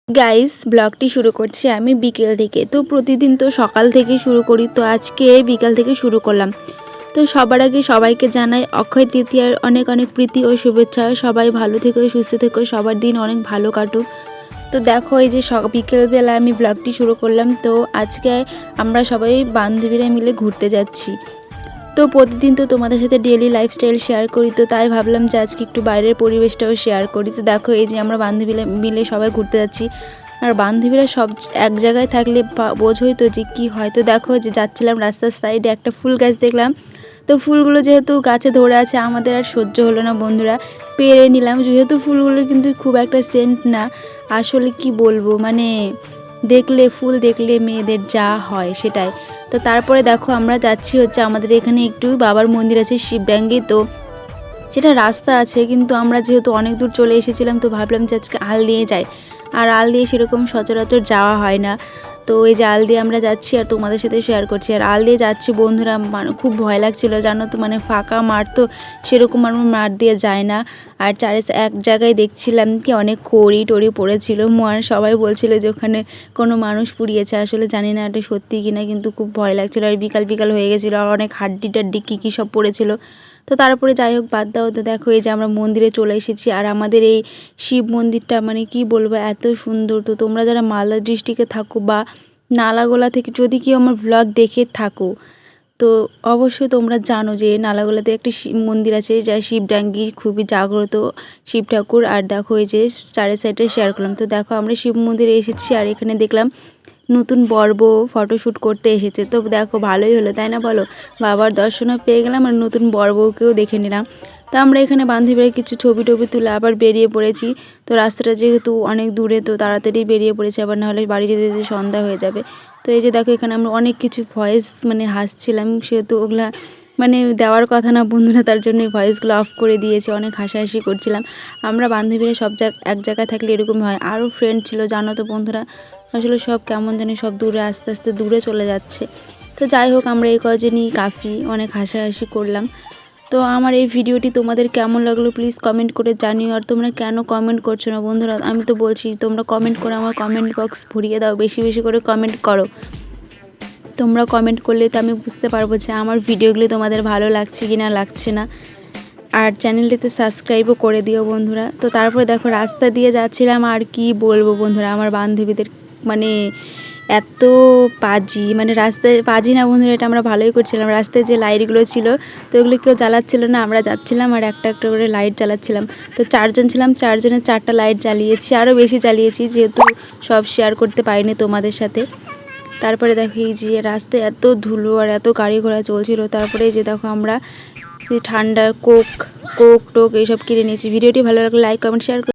Guys ব্লগটি শুরু করছি আমি বিকেল থেকে। তো প্রতিদিন তো সকাল থেকে শুরু করি, তো আজকে বিকাল থেকে শুরু করলাম। তো সবার আগে সবাইকে জানাই অক্ষয় তৃতীয়ার অনেক অনেক প্রীতি ও শুভেচ্ছা। সবাই ভালো থেকো, সুস্থ থেকো, সবার দিন অনেক ভালো কাটুক। তো দেখো এই যে বিকেলবেলা আমি ব্লগটি শুরু করলাম। তো আজকে আমরা সবাই বান্ধবীরা মিলে ঘুরতে যাচ্ছি। তো প্রতিদিন তো তোমাদের সাথে ডেইলি লাইফস্টাইল শেয়ার করি, তো তাই ভাবলাম যে আজকে একটু বাইরের পরিবেশটাও শেয়ার করি। তো দেখো এই যে আমরা বান্ধবীরা মিলে সবাই ঘুরতে যাচ্ছি। আর বান্ধবীরা সব এক জায়গায় থাকলে বোঝোই তো যে কী হয়। তো দেখো যে যাচ্ছিলাম রাস্তার সাইডে একটা ফুল গাছ দেখলাম। তো ফুলগুলো যেহেতু গাছে ধরে আছে আমাদের আর সহ্য হলো না বন্ধুরা, পেরে নিলাম। যেহেতু ফুলগুলো কিন্তু খুব একটা সেন্ট না, আসলে কি বলবো, মানে দেখলে ফুল দেখলে মেয়েদের যা হয় সেটাই। তো তারপরে দেখো আমরা যাচ্ছি হচ্ছে আমাদের এখানে একটু বাবার মন্দির আছে শিবডাঙ্গি। তো সেটা রাস্তা আছে, কিন্তু আমরা যেহেতু অনেক দূর চলে এসেছিলাম তো ভাবলাম যে আজকে আল দিয়ে যাই। আর আল দিয়ে সেরকম সচরাচর যাওয়া হয় না। তো এই যে আল দিয়ে আমরা যাচ্ছি আর তোমাদের সাথে শেয়ার করছি। আর আল দিয়ে যাচ্ছি বন্ধুরা, খুব ভয় লাগছিল জানো তো, মানে ফাঁকা মাঠ তো, সেরকম আমার মাঠ দিয়ে যায় না। আর এক জায়গায় দেখছিলাম কি অনেক খড়ি টড়ি পড়েছিল, আর সবাই বলছিল যে ওখানে কোনো মানুষ পুড়িয়েছে। আসলে জানি না এটা সত্যি কিনা, কিন্তু খুব ভয় লাগছিলো। আর বিকাল বিকাল হয়ে গেছিলো, আর অনেক হাড্ডি টাড্ডি কী সব পড়েছিল। তো তারপরে যাই হোক বাদ দাও। তো দেখো এই যে আমরা মন্দিরে চলে এসেছি। আর আমাদের এই শিব মন্দিরটা মানে কি বলবো, এত সুন্দর। তো তোমরা যারা মালদা ডিস্ট্রিক্টে থাকো বা নালাগোলা থেকে যদি কেউ আমার ব্লগ দেখে থাকো, তো অবশ্যই তোমরা জানো যে নালাগোলাতে একটি শিব মন্দির আছে, যা শিবডাঙ্গি, খুবই জাগ্রত শিব ঠাকুর। আর দেখো এই যে চারের সাইডে শেয়ার করলাম। তো দেখো আমরা শিব মন্দিরে এসেছি, আর এখানে দেখলাম নতুন বর বউ ফটোশ্যুট করতে এসেছে। তো দেখো ভালোই হলো তাই না বলো, বাবার দর্শনও পেয়ে গেলাম আর নতুন বর বউকেও দেখে নিলাম। তো আমরা এখানে বান্ধবীরা কিছু ছবি টবি তুলে আবার বেরিয়ে পড়েছি। তো রাস্তাটা যেহেতু অনেক দূরে, তো তাড়াতাড়ি বেরিয়ে পড়েছি, আবার নাহলে বাড়ি যেতে যেতে সন্ধ্যা হয়ে যাবে। তো এই যে দেখো এখানে আমরা অনেক কিছু ভয়েস মানে হাসছিলাম, সেহেতু ওগুলা মানে দেওয়ার কথা না বন্ধুরা, তার জন্য ভয়েসগুলো অফ করে দিয়েছে। অনেক হাসাহাসি করছিলাম। আমরা বান্ধবীরা সব এক জায়গায় থাকলে এরকম হয়। আরও ফ্রেন্ড ছিল জানো তো বন্ধুরা, আসলে সব কেমন জানি সব দূরে আস্তে আস্তে দূরে চলে যাচ্ছে। তো যাই হোক আমরা এই কজনই কাফি, অনেক হাসাহাসি করলাম। তো আমার এই ভিডিওটি তোমাদের কেমন লাগলো প্লিজ কমেন্ট করে জানিও। আর তোমরা কেন কমেন্ট করছো না বন্ধুরা, আমি তো বলছি তোমরা কমেন্ট করে আমার কমেন্ট বক্স ভরিয়ে দাও, বেশি বেশি করে কমেন্ট করো। তোমরা কমেন্ট করলে তো আমি বুঝতে পারবো যে আমার ভিডিওগুলি তোমাদের ভালো লাগছে কি না লাগছে না। আর চ্যানেলটিতে সাবস্ক্রাইবও করে দিও বন্ধুরা। তো তারপরে দেখো রাস্তা দিয়ে যাচ্ছিলাম, আর কি বলবো বন্ধুরা, আমার বান্ধবীদের মানে এত পাজি, মানে রাস্তায় পাজি না বন্ধুরা, এটা আমরা ভালোই করছিলাম। রাস্তায় যে লাইটগুলো ছিল তো ওগুলো কেউ জ্বালাচ্ছিল না, আমরা যাচ্ছিলাম আর একটা একটা করে লাইট জ্বালাচ্ছিলাম। তো চারজন ছিলাম, চারজনের চারটা লাইট জ্বালিয়েছি, আরও বেশি জ্বালিয়েছি যেহেতু সব শেয়ার করতে পারিনি তোমাদের সাথে। তারপরে দেখো এই যে রাস্তায় এত ধুলো আর এত গাড়ি ঘোড়া চলছিল। তারপরে এই যে দেখো আমরা ঠান্ডা কোক টোক এইসব কিনে নিয়েছি। ভিডিওটি ভালো লাগলে লাইক কমেন্ট শেয়ার